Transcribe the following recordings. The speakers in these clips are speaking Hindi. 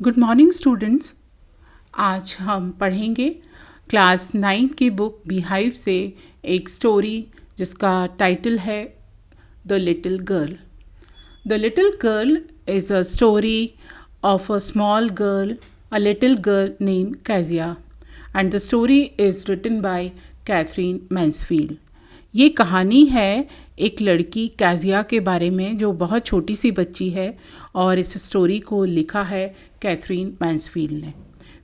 Good morning students. आज हम पढ़ेंगे क्लास 9 की बुक बीहाइव से एक स्टोरी जिसका टाइटल है the little girl. The little girl is a story of a small girl, a little girl named Kezia, and the story is written by Catherine Mansfield. ये कहानी है एक लड़की कैजिया के बारे में जो बहुत छोटी सी बच्ची है और इस स्टोरी को लिखा है कैथरीन मैंसफील्ड ने।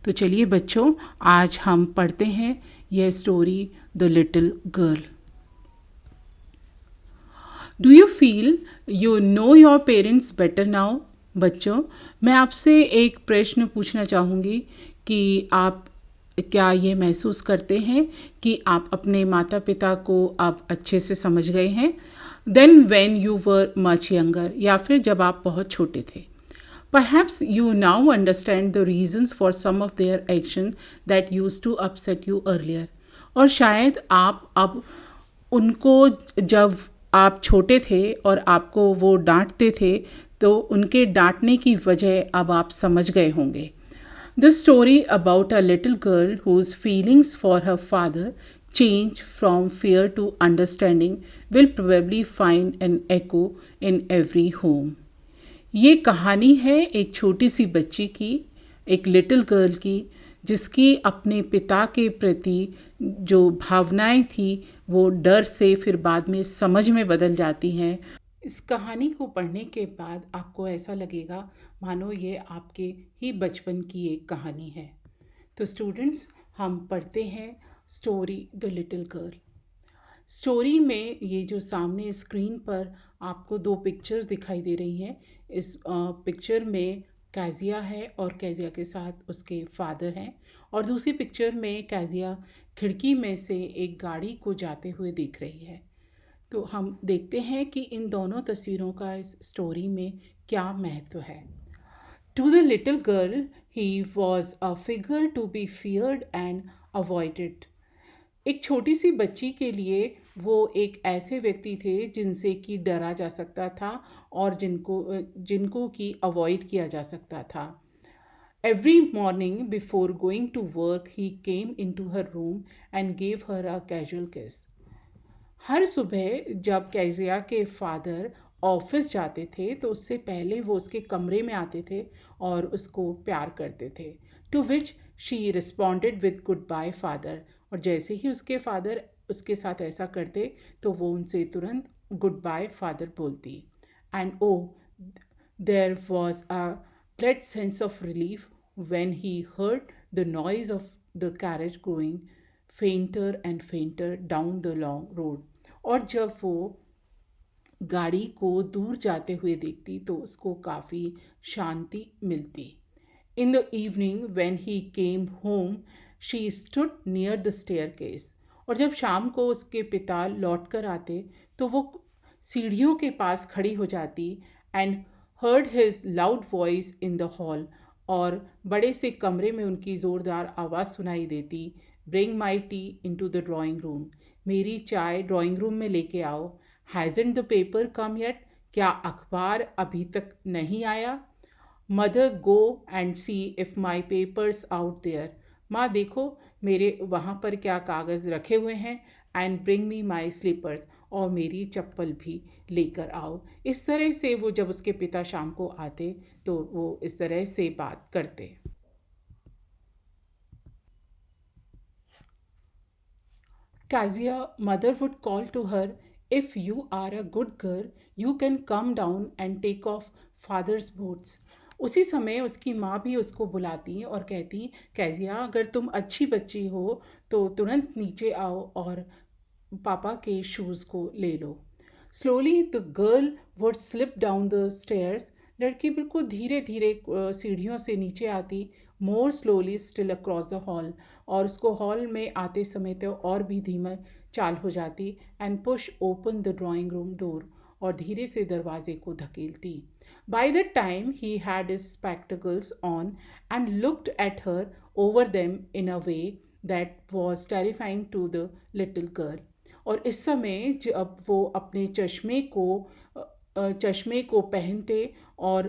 तो चलिए बच्चों, आज हम पढ़ते हैं यह story the little girl. Do you feel you know your parents better now? बच्चों, मैं आपसे एक प्रश्न पूछना चाहूँगी कि आप क्या ये महसूस करते हैं कि आप अपने माता पिता को अब अच्छे से समझ गए हैं then when you were much younger, या फिर जब आप बहुत छोटे थे। Perhaps you now understand the reasons for some of their actions that used to upset you earlier. और शायद आप अब उनको, जब आप छोटे थे और आपको वो डांटते थे, तो उनके डांटने की वजह अब आप समझ गए होंगे। This story about a little girl whose feelings for her father change from fear to understanding will probably find an echo in every home. ये कहानी है एक छोटी सी बच्ची की, एक लिटिल गर्ल की, जिसकी अपने पिता के प्रति जो भावनाएं थी वो डर से फिर बाद में समझ में बदल जाती हैं। इस कहानी को पढ़ने के बाद आपको ऐसा लगेगा मानो ये आपके ही बचपन की एक कहानी है। तो स्टूडेंट्स, हम पढ़ते हैं story the little girl. Story में ये जो सामने स्क्रीन पर आपको दो पिक्चर्स दिखाई दे रही हैं, इस पिक्चर में कैजिया है और कैजिया के साथ उसके फादर हैं, और दूसरी पिक्चर में कैजिया खिड़की में से एक गाड़ी को जाते हुए देख रही है। तो हम देखते हैं कि इन दोनों तस्वीरों का इस स्टोरी में क्या महत्व है। To the little girl he was a figure to be feared and avoided. एक छोटी सी बच्ची के लिए वो एक ऐसे व्यक्ति थे जिनसे कि डरा जा सकता था और जिनको कि अवॉइड किया जा सकता था। Every morning before going to work he came in to her room and gave her a casual kiss. हर सुबह जब कैजिया के फादर ऑफिस जाते थे तो उससे पहले वो उसके कमरे में आते थे और उसको प्यार करते थे। To which she responded with goodbye father. और जैसे ही उसके फादर उसके साथ ऐसा करते तो वो उनसे तुरंत गुड बाय फादर बोलती। And oh there was a great sense of relief when he heard the noise of the carriage going fainter and fainter down the long road. और जब वो गाड़ी को दूर जाते हुए देखती तो उसको काफ़ी शांति मिलती। In the evening when he came home she stood near the staircase. और जब शाम को उसके पिता लौट कर आते तो वो सीढ़ियों के पास खड़ी हो जाती and heard his loud voice in the hall. और बड़े से कमरे में उनकी ज़ोरदार आवाज़ सुनाई देती, bring my tea in to the drawing room. मेरी चाय ड्राइंग रूम में लेके आओ। Hasn't the paper come yet? क्या अखबार अभी तक नहीं आया? Mother go and see if my paper's out there. माँ देखो मेरे वहाँ पर क्या कागज़ रखे हुए हैं। And bring me my slippers, और मेरी चप्पल भी लेकर आओ। इस तरह से वो जब उसके पिता शाम को आते तो वो इस तरह से बात करते। Kezia mother would call to her, if you are a good girl you can come down and take off father's boots. उसी समय उसकी माँ भी उसको बुलाती और कहती, कैजिया अगर तुम अच्छी बच्ची हो तो तुरंत नीचे आओ और पापा के शूज़ को ले लो। Slowly the girl would slip down the stairs. लड़की बिल्कुल धीरे धीरे सीढ़ियों से नीचे आती। More slowly still across the hall, और उसको हॉल में आते समय तो और भी धीमा चाल हो जाती। And push open the drawing room door, और धीरे से दरवाजे को धकेलती। By the time he had his spectacles on and looked at her over them in a way that was terrifying to the little girl. और इस समय जब वो अपने चश्मे को पहनते और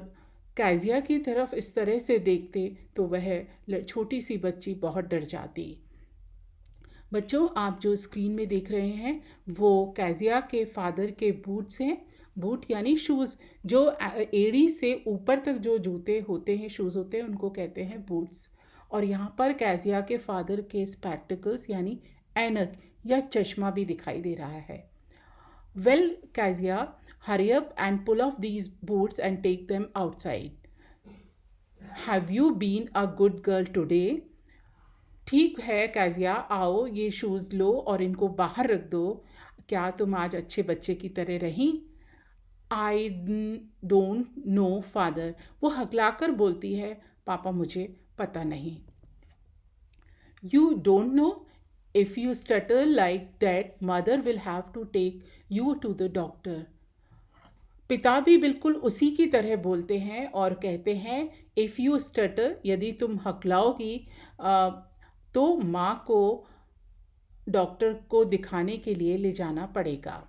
कैजिया की तरफ इस तरह से देखते तो वह छोटी सी बच्ची बहुत डर जाती। बच्चों, आप जो स्क्रीन में देख रहे हैं वो कैजिया के फादर के बूट्स हैं। बूट यानी शूज़, जो एड़ी से ऊपर तक जो जूते होते हैं, शूज़ होते हैं, उनको कहते हैं बूट्स। और यहाँ पर कैजिया के फादर के स्पेक्टिकल्स यानी ऐनक या चश्मा भी दिखाई दे रहा है। Well, Kezia, hurry up and pull off these boots and take them outside. Have you been a good girl today? ठीक है कैजिया, आओ ये शूज़ लो और इनको बाहर रख दो। क्या तुम आज अच्छे बच्चे की तरह रहीं? आई डोंट नो फादर, वो हकलाकर बोलती है, पापा मुझे पता नहीं। You don't know? If you stutter like that, mother will have to take you to the doctor. पिता भी बिल्कुल उसी की तरह बोलते हैं और कहते हैं, इफ़ यू स्टटर, यदि तुम हकलाओगी तो माँ को डॉक्टर को दिखाने के लिए ले जाना पड़ेगा।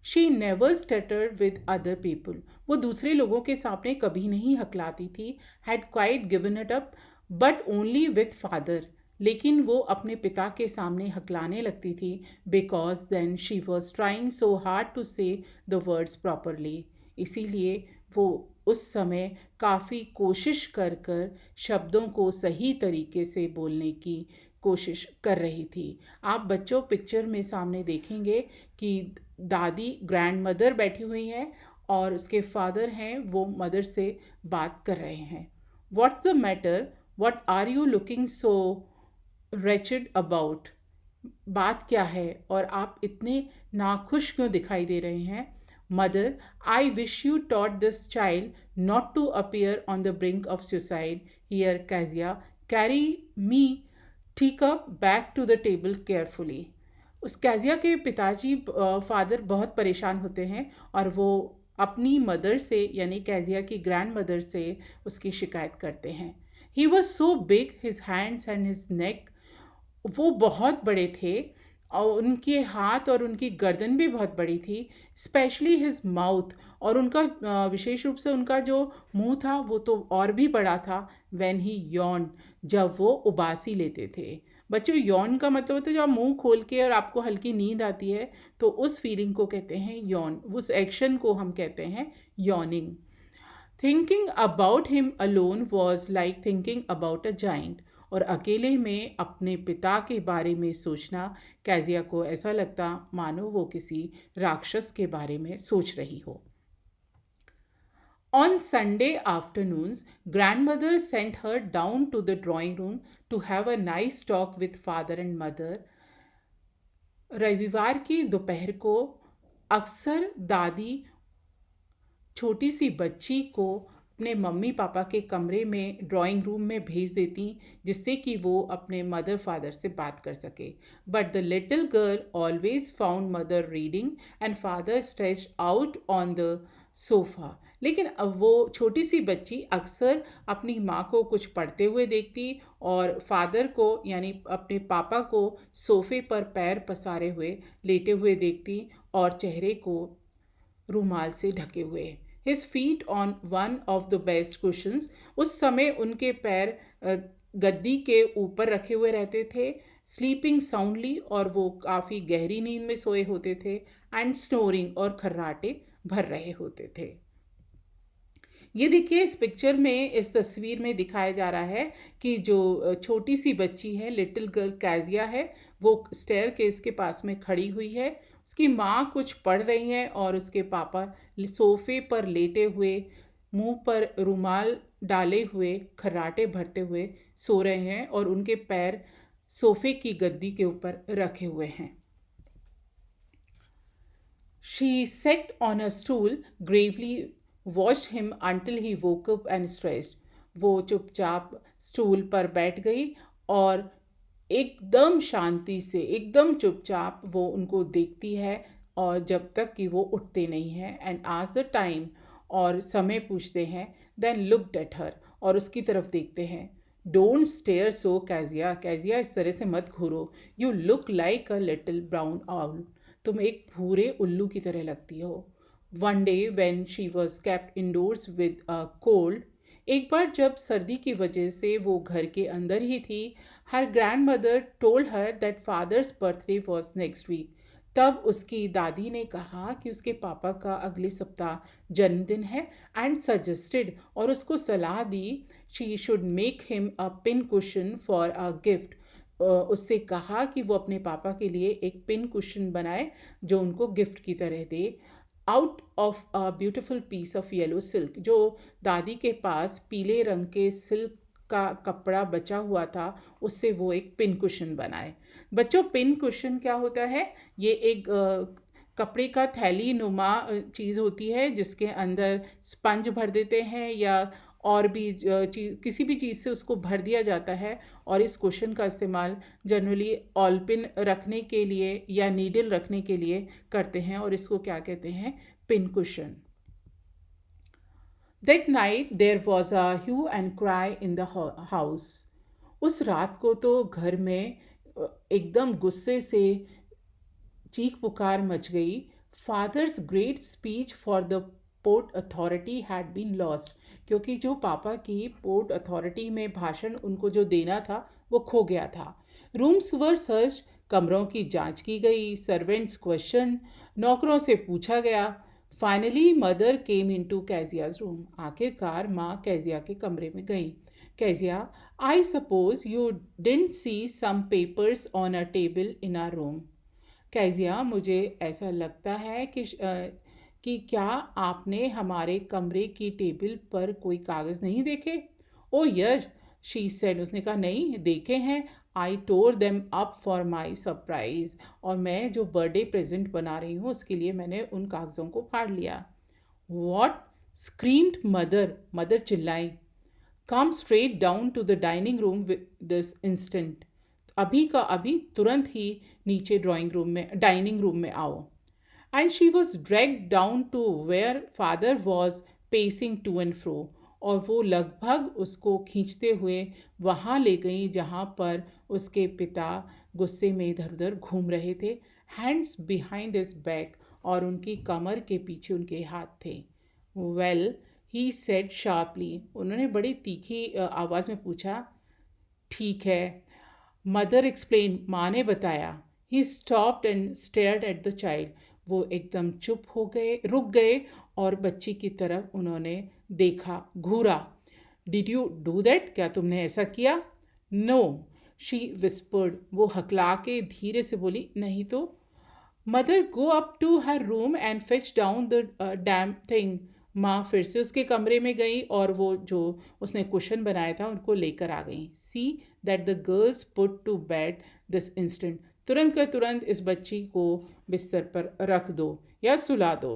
She never stuttered with other people, वो दूसरे लोगों के सामने कभी नहीं हकलाती थी। Had quite given it up but only with father, लेकिन वो अपने पिता के सामने हकलाने लगती थी, because then she was trying so hard to say the words properly, इसीलिए वो उस समय काफ़ी कोशिश कर कर शब्दों को सही तरीके से बोलने की कोशिश कर रही थी। आप बच्चों पिक्चर में सामने देखेंगे कि दादी ग्रैंड मदर बैठी हुई हैं और उसके फादर हैं वो मदर से बात कर रहे हैं। What's the matter? What are you looking so wretched about? बात क्या है और आप इतने नाखुश क्यों दिखाई दे रहे हैं? Mother, I wish you taught this child not to appear on the brink of suicide. Here Kezia, carry me ठीक up back to the table carefully. उस कैजिया के पिताजी फादर बहुत परेशान होते हैं और वो अपनी मदर से यानी कैजिया की ग्रैंड मदर से उसकी शिकायत करते हैं। He was so big, his hands and his neck, वो बहुत बड़े थे और उनके हाथ और उनकी गर्दन भी बहुत बड़ी थी। स्पेशली हिज माउथ, और उनका विशेष रूप से उनका जो मुंह था वो तो और भी बड़ा था। व्हेन ही यॉन, जब वो उबासी लेते थे। बच्चों, यॉन का मतलब होता है जब आप मुंह खोल के और आपको हल्की नींद आती है तो उस फीलिंग को कहते हैं यॉन, उस एक्शन को हम कहते हैं yawning. Thinking about him alone was like thinking about a giant, और अकेले में अपने पिता के बारे में सोचना कैजिया को ऐसा लगता मानो वो किसी राक्षस के बारे में सोच रही हो। On Sunday afternoons, grandmother sent her down to the drawing room to have a nice talk with father and mother. रविवार की दोपहर को अक्सर दादी छोटी सी बच्ची को अपने मम्मी पापा के कमरे में ड्राइंग रूम में भेज देती जिससे कि वो अपने मदर फादर से बात कर सके। But the little girl always found mother reading and father stretched out on the sofa. लेकिन अब वो छोटी सी बच्ची अक्सर अपनी माँ को कुछ पढ़ते हुए देखती और फादर को यानी अपने पापा को सोफ़े पर पैर पसारे हुए लेटे हुए देखती और चेहरे को रूमाल से ढके हुए। His feet on one of the best cushions, उस समय उनके पैर गद्दी के ऊपर रखे हुए रहते थे। स्लीपिंग साउंडली, और वो काफ़ी गहरी नींद में सोए होते थे। एंड स्नोरिंग, और खर्राटे भर रहे होते थे। ये देखिए इस पिक्चर में, इस तस्वीर में दिखाया जा रहा है कि जो छोटी सी बच्ची है, लिटिल गर्ल कैजिया है, वो स्टेयर केस के पास में खड़ी हुई है। उसकी माँ कुछ पढ़ रही है और उसके पापा सोफ़े पर लेटे हुए, मुंह पर रुमाल डाले हुए, खर्राटे भरते हुए सो रहे हैं और उनके पैर सोफ़े की गद्दी के ऊपर रखे हुए हैं। She sat on a stool, gravely watched him until he woke up and stretched. वो चुपचाप स्टूल पर बैठ गई और एकदम शांति से, एकदम चुपचाप वो उनको देखती है और जब तक कि वो उठते नहीं हैं। एंड आस्क्ड द टाइम, और समय पूछते हैं। देन लुक्ड एट हर, और उसकी तरफ देखते हैं। Don't stare so Kezia, Kezia इस तरह से मत घूरो। You look like a little brown owl, तुम एक भूरे उल्लू की तरह लगती हो। One day when she was kept indoors with a cold, एक बार जब सर्दी की वजह से वो घर के अंदर ही थी, हर grandmother told her that father's birthday was next week. तब उसकी दादी ने कहा कि उसके पापा का अगले सप्ताह जन्मदिन है एंड सजेस्टेड, और उसको सलाह दी, she should make him a pin cushion for a gift. उससे कहा कि वो अपने पापा के लिए एक पिन कुशन बनाए जो उनको गिफ्ट की तरह दे, out of a beautiful piece of yellow silk. जो दादी के पास पीले रंग के सिल्क का कपड़ा बचा हुआ था, उससे वो एक पिन कुशन बनाए। बच्चों, पिन कुशन क्या होता है? ये एक कपड़े का थैली नुमा चीज़ होती है जिसके अंदर स्पंज भर देते हैं या और भी चीज़, किसी भी चीज़ से उसको भर दिया जाता है। और इस कुशन का इस्तेमाल जनरली ऑल पिन रखने के लिए या नीडल रखने के लिए करते हैं, और इसको क्या कहते हैं? Pin cushion. That night there was a hue and cry in the house. उस रात को तो घर में एकदम गुस्से से चीख पुकार मच गई। Father's great speech for the port authority had been lost, क्योंकि जो पापा की पोर्ट अथॉरिटी में भाषण उनको जो देना था वो खो गया था। रूम्स वर सर्च, कमरों की जांच की गई, सर्वेंट्स क्वेश्चन, नौकरों से पूछा गया। Finally mother came into Kezia's room. आखिरकार माँ कैजिया के कमरे में गई। Kezia, I suppose you didn't see some papers on a table in our room. Kezia, मुझे ऐसा लगता है कि क्या आपने हमारे कमरे की टेबल पर कोई कागज़ नहीं देखे? Oh yes, she said. उसने कहा, नहीं देखे हैं। I tore them up for my surprise, और मैं जो बर्थडे प्रेजेंट बना रही हूँ उसके लिए मैंने उन कागज़ों को फाड़ लिया। वॉट? Screamed mother. मदर चिल्लाई। Come straight down to the dining room with this instant. अभी का अभी, तुरंत ही नीचे डाइनिंग रूम में आओ। And she was dragged down to where father was pacing to and fro, और वो लगभग उसको खींचते हुए वहाँ ले गई जहाँ पर उसके पिता गुस्से में इधर उधर घूम रहे थे। हैंड्स बिहाइंड हिज बैक, और उनकी कमर के पीछे उनके हाथ थे। Well, he said sharply. उन्होंने बड़ी तीखी आवाज़ में पूछा, ठीक है? मदर एक्सप्लेन, माँ ने बताया। He stopped and stared at the child. वो एकदम चुप हो गए, रुक गए, और बच्ची की तरफ उन्होंने देखा, घूरा। Did you do that? क्या तुमने ऐसा किया? No, she whispered. वो हकला के धीरे से बोली, नहीं तो। Mother, go up to her room and fetch down the damn thing. माँ फिर से उसके कमरे में गई और वो जो उसने कुशन बनाया था उनको लेकर आ गई। See that the girls put to bed this instant. तुरंत का तुरंत इस बच्ची को बिस्तर पर रख दो या सुला दो।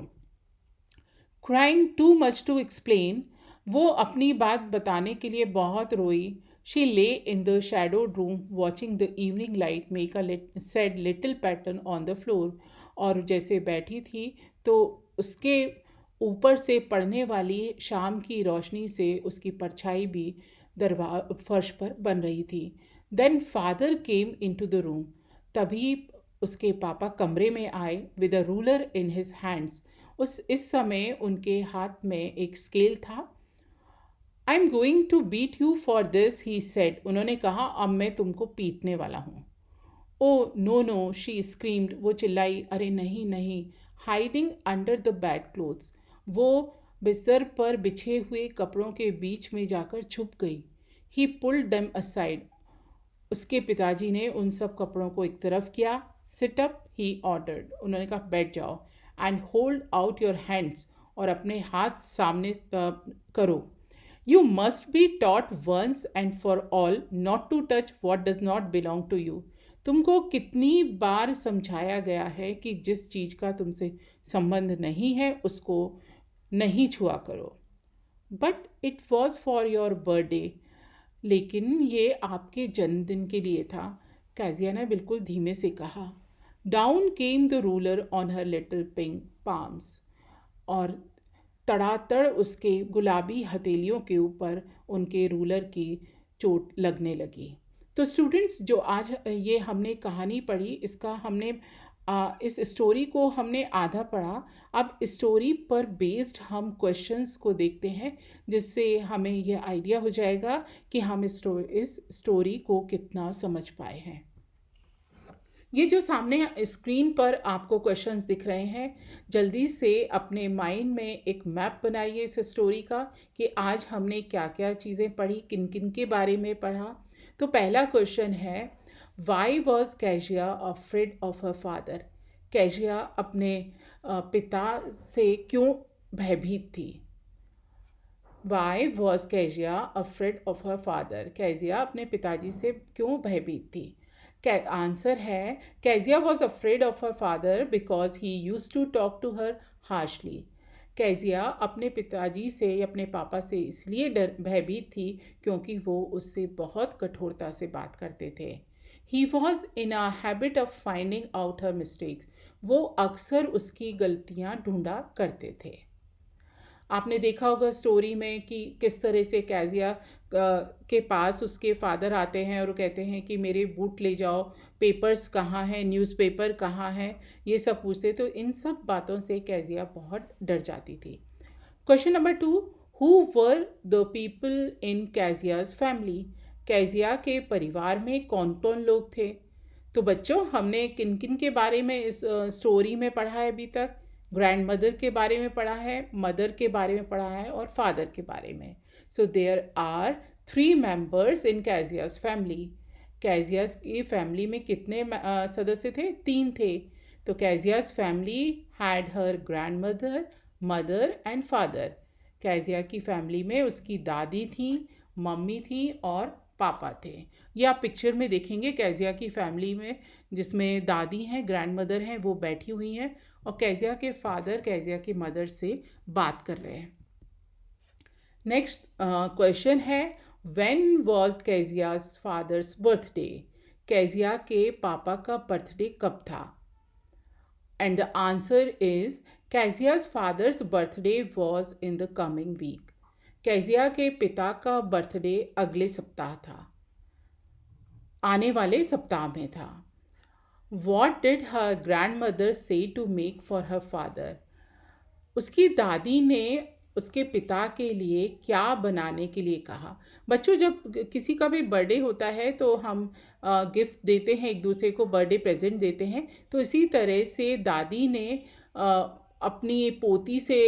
Crying too much to explain. वो अपनी बात बताने के लिए बहुत रोई। शी ले in the shadowed room watching the evening light make a said little pattern on the floor. और जैसे बैठी थी तो उसके ऊपर से पड़ने वाली शाम की रोशनी से उसकी परछाई भी फर्श पर बन रही थी। Then father came in to the room. तभी उसके पापा कमरे में आए with a ruler in his hands. इस समय उनके हाथ में एक स्केल था। I am going to beat you for this, he said. उन्होंने कहा, अब मैं तुमको पीटने वाला हूँ। Oh no no, she screamed. वो चिल्लाई, अरे नहीं नहीं। Hiding under the bed clothes. वो बिस्तर पर बिछे हुए कपड़ों के बीच में जाकर छुप गई। ही पुल्ड देम असाइड। उसके पिताजी ने उन सब कपड़ों को एक तरफ किया। Sit up, he ordered. उन्होंने कहा, बैठ जाओ। And hold out your hands, और अपने हाथ सामने करो। You must be taught once and for all not to touch what does not belong to you. तुमको कितनी बार समझाया गया है कि जिस चीज़ का तुमसे संबंध नहीं है उसको नहीं छुआ करो। But it was for your birthday. लेकिन ये आपके जन्मदिन के लिए था, कैजिया ने बिल्कुल धीमे से कहा। Down came the ruler on her little pink palms. और तड़ातड़ उसके गुलाबी हथेलियों के ऊपर उनके रूलर की चोट लगने लगी। तो स्टूडेंट्स, जो आज ये हमने कहानी पढ़ी, इसका हमने इस स्टोरी को हमने आधा पढ़ा। अब स्टोरी पर बेस्ड हम क्वेश्चंस को देखते हैं, जिससे हमें यह आइडिया हो जाएगा कि हम इस स्टोरी को कितना समझ पाए हैं। ये जो सामने स्क्रीन पर आपको क्वेश्चंस दिख रहे हैं, जल्दी से अपने माइंड में एक मैप बनाइए इस स्टोरी का कि आज हमने क्या क्या चीज़ें पढ़ी, किन किन के बारे में पढ़ा। तो पहला क्वेश्चन है, why was Kezia afraid of her father? Kezia अपने पिता से क्यों भयभीत थी? Why was Kezia afraid of her father? Kezia अपने पिताजी से क्यों भयभीत थी? आंसर है, Kezia was afraid of her father because he used to talk to her harshly. Kezia अपने पिताजी से, अपने पापा से इसलिए भयभीत थी क्योंकि वो उससे बहुत कठोरता से बात करते थे। He was in a habit of finding out her mistakes. वो अक्सर उसकी गलतियाँ ढूंढा करते थे। आपने देखा होगा स्टोरी में कि किस तरह से कैजिया के पास उसके फादर आते हैं और वो कहते हैं कि मेरे बूट ले जाओ, पेपर्स कहाँ हैं, न्यूज़पेपर कहाँ हैं, ये सब पूछते। तो इन सब बातों से कैजिया बहुत डर जाती थी। Question number 2, who were the people in Kezia's family? Kezia के परिवार में कौन कौन लोग थे? तो बच्चों, हमने किन किन के बारे में इस स्टोरी में पढ़ा है अभी तक? ग्रैंड मदर के बारे में पढ़ा है, मदर के बारे में पढ़ा है और फादर के बारे में। So there are 3 members in Kezia's family. Kezia's की फैमिली में कितने सदस्य थे? 3 थे। तो Kezia's family had her grandmother, mother and father. Kezia की फैमिली में उसकी दादी थी, मम्मी थी और पापा थे। ये आप पिक्चर में देखेंगे कैजिया की फैमिली में, जिसमें दादी हैं, ग्रैंड मदर हैं, वो बैठी हुई हैं और कैजिया के फादर कैजिया की मदर से बात कर रहे हैं। नेक्स्ट क्वेश्चन है, when was Kezia's father's birthday? Kezia के पापा का बर्थडे कब था? And the answer is, Kezia's father's birthday was in the coming week. Kezia के पिता का बर्थडे अगले सप्ताह था, आने वाले सप्ताह में था। What did her grandmother say to make for her father? उसकी दादी ने उसके पिता के लिए क्या बनाने के लिए कहा? बच्चों, जब किसी का भी बर्थडे होता है तो हम गिफ्ट देते हैं, एक दूसरे को बर्थडे प्रेजेंट देते हैं। तो इसी तरह से दादी ने अपनी पोती से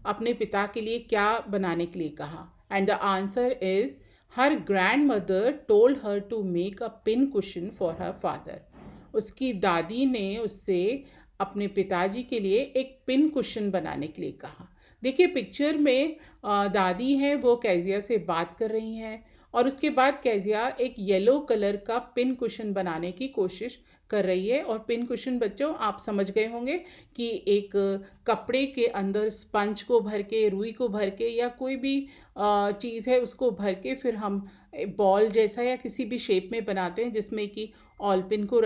अपने पिता के लिए क्या बनाने के लिए कहा? And the answer is, her grandmother told her to make a pin cushion for her father. उसकी दादी ने उससे अपने पिताजी के लिए एक पिन कुशन बनाने के लिए कहा। देखिए पिक्चर में दादी हैं, वो कैजिया से बात कर रही हैं और उसके बाद कैजिया एक येलो कलर का पिन कुशन बनाने की कोशिश कर रही है। और पिन कुशन बच्चों, आप समझ गए होंगे कि एक कपड़े के अंदर स्पंज को भर के, रुई को भर के या कोई भी चीज़ है उसको भर के फिर हम बॉल जैसा या किसी भी शेप में बनाते हैं, जिसमें कि ऑल पिन को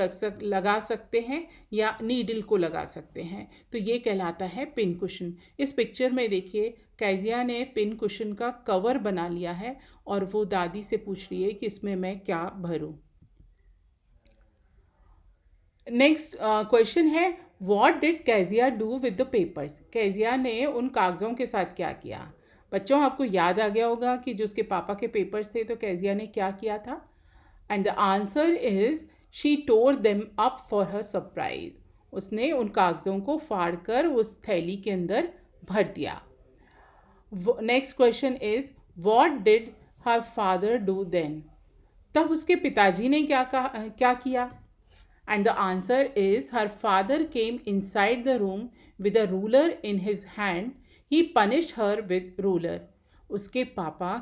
लगा सकते हैं या नीडल को लगा सकते हैं। तो ये कहलाता है पिन कुशन। इस पिक्चर में देखिए कैजिया ने पिन कुशन का कवर बना लिया है और वो दादी से पूछ रही है कि इसमें मैं क्या भरूं। नेक्स्ट क्वेश्चन है, what did Kezia do with the papers? Kezia ने उन कागज़ों के साथ क्या किया? बच्चों, आपको याद आ गया होगा कि जो उसके पापा के पेपर्स थे तो कैजिया ने क्या किया था? And the answer is, she tore them up for her surprise. उसने उन कागज़ों को फाड़ कर उस थैली के अंदर भर दिया। Next question is, what did her father do then? तब उसके पिताजी ने क्या किया? And the answer is, her father came inside the room with a ruler in his hand, he punish her with ruler. उसके पापा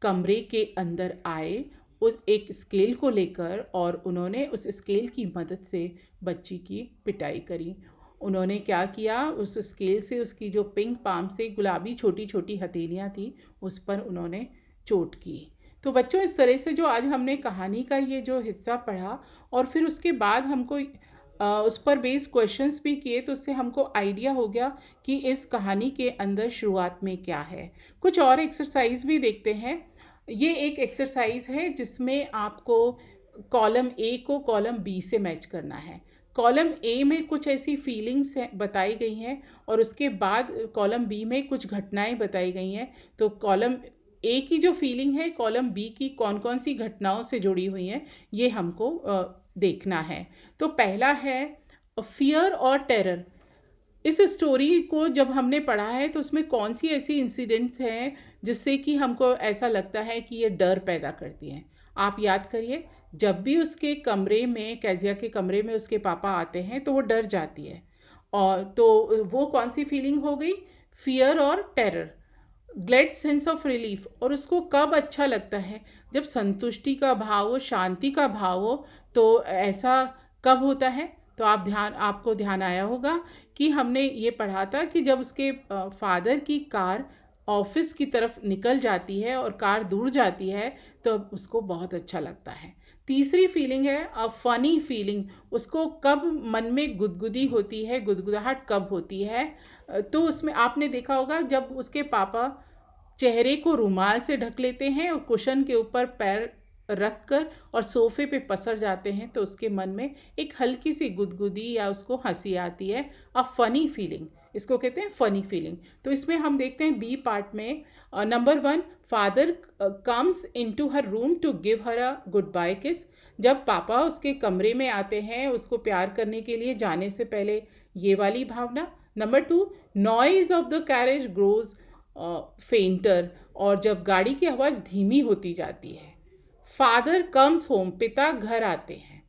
कमरे के अंदर आए उस एक स्केल को लेकर और उन्होंने उस स्केल की मदद से बच्ची की पिटाई करी। उन्होंने क्या किया, उस स्केल से उसकी जो पिंक पाम से गुलाबी छोटी छोटी हथेलियाँ थी उस पर उन्होंने चोट की। तो बच्चों, इस तरह से जो आज हमने कहानी का ये जो हिस्सा पढ़ा और फिर उसके बाद हमको उस पर बेस्ड क्वेश्चंस भी किए, तो उससे हमको आइडिया हो गया कि इस कहानी के अंदर शुरुआत में क्या है। कुछ और एक्सरसाइज भी देखते हैं। ये एक एक्सरसाइज है जिसमें आपको कॉलम ए को कॉलम बी से मैच करना है। कॉलम ए में कुछ ऐसी फीलिंग्स बताई गई हैं और उसके बाद कॉलम बी में कुछ घटनाएं बताई गई हैं। तो कॉलम ए की जो फीलिंग है कॉलम बी की कौन कौन सी घटनाओं से जुड़ी हुई हैं ये हमको देखना है। तो पहला है फियर और टेरर। इस स्टोरी को जब हमने पढ़ा है तो उसमें कौन सी ऐसी इंसिडेंट्स हैं जिससे कि हमको ऐसा लगता है कि ये डर पैदा करती हैं। आप याद करिए, जब भी उसके कमरे में, कैजिया के कमरे में उसके पापा आते हैं तो वो डर जाती है। और तो वो कौन सी फीलिंग हो गई, फियर और terror. Glad sense of relief, और उसको कब अच्छा लगता है, जब संतुष्टि का भाव हो, शांति का भाव हो। तो ऐसा कब होता है, तो आपको ध्यान आया होगा कि हमने ये पढ़ा था कि जब उसके फादर की कार ऑफिस की तरफ निकल जाती है और कार दूर जाती है तो उसको बहुत अच्छा लगता है। तीसरी फीलिंग है अ फनी फीलिंग। उसको कब मन में गुदगुदी होती है, गुदगुदाहट कब होती है, तो उसमें आपने देखा होगा जब उसके पापा चेहरे को रुमाल से ढक लेते हैं और कुशन के ऊपर पैर रख कर और सोफे पे पसर जाते हैं तो उसके मन में एक हल्की सी गुदगुदी या उसको हंसी आती है। अ फनी फीलिंग, इसको कहते हैं फनी फीलिंग। तो इसमें हम देखते हैं बी पार्ट में, number 1, father comes into her room to give her a goodbye kiss. जब पापा उसके कमरे में आते हैं उसको प्यार करने के लिए जाने से पहले, ये वाली भावना। Number 2, noise of the carriage grows fainter, और जब गाड़ी की आवाज़ धीमी होती जाती है। फादर कम्स होम, पिता घर आते हैं।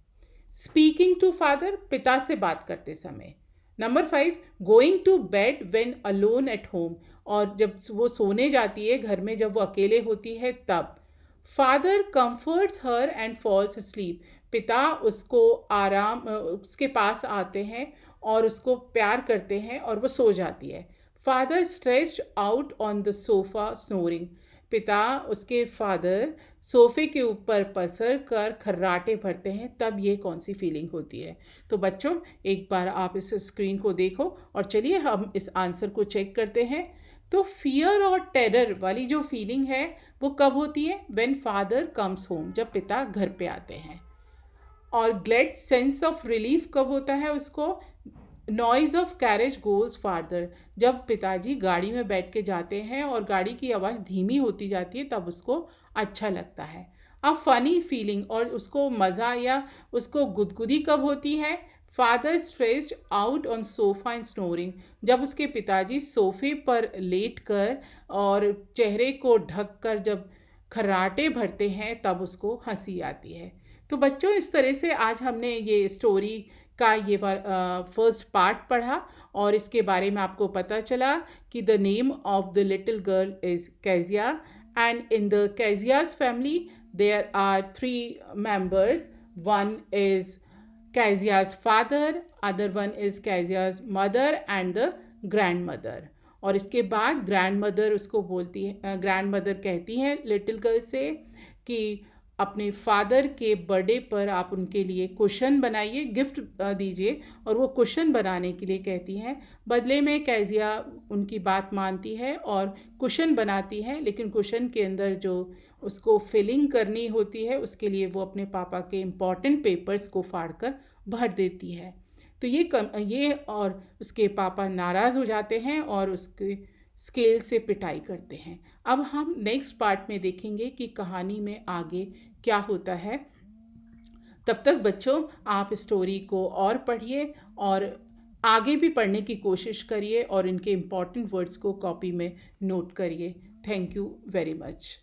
स्पीकिंग टू फादर, पिता से बात करते समय। Number 5, going to bed when alone at home, और जब वो सोने जाती है घर में, जब वो अकेले होती है तब। Father comforts her and falls asleep, पिता उसको उसके पास आते हैं और उसको प्यार करते हैं और वो सो जाती है। Father stretched out on the sofa snoring, पिता उसके फादर सोफे के ऊपर पसर कर खर्राटे भरते हैं, तब ये कौन सी फीलिंग होती है। तो बच्चों एक बार आप इस स्क्रीन को देखो और चलिए हम इस आंसर को चेक करते हैं। तो फियर और टेरर वाली जो फीलिंग है वो कब होती है, व्हेन फादर कम्स होम, जब पिता घर पे आते हैं। और ग्लेड सेंस ऑफ रिलीफ कब होता है उसको, noise of carriage goes farther, जब पिताजी गाड़ी में बैठ के जाते हैं और गाड़ी की आवाज़ धीमी होती जाती है तब उसको अच्छा लगता है। अब फ़नी फीलिंग, और उसको मज़ा या उसको गुदगुदी कब होती है, father stressed out on sofa and snoring, जब उसके पिताजी सोफे पर लेट कर और चेहरे को ढक कर जब खर्राटे भरते हैं तब उसको हंसी आती है। तो बच्चों इस तरह से आज हमने ये स्टोरी का ये फर्स्ट पार्ट पढ़ा और इसके बारे में आपको पता चला कि the name of the little girl is Kezia, and in the Kezia's family there are 3 members. One is Kezia's father, other one is Kezia's mother and the grandmother. और इसके बाद ग्रैंड-मदर उसको बोलती है, ग्रैंड-मदर कहती हैं लिटिल गर्ल से कि अपने फादर के बर्थडे पर आप उनके लिए कुशन बनाइए, गिफ्ट दीजिए, और वो कुशन बनाने के लिए कहती हैं। बदले में कैजिया उनकी बात मानती है और कुशन बनाती है, लेकिन कुशन के अंदर जो उसको फिलिंग करनी होती है उसके लिए वो अपने पापा के इम्पॉर्टेंट पेपर्स को फाड़ कर भर देती है। तो ये और उसके पापा नाराज़ हो जाते हैं और उसके स्केल से पिटाई करते हैं। अब हम नेक्स्ट पार्ट में देखेंगे कि कहानी में आगे क्या होता है। तब तक बच्चों आप स्टोरी को और पढ़िए और आगे भी पढ़ने की कोशिश करिए और इनके इम्पॉर्टेंट वर्ड्स को कॉपी में नोट करिए। Thank you very much.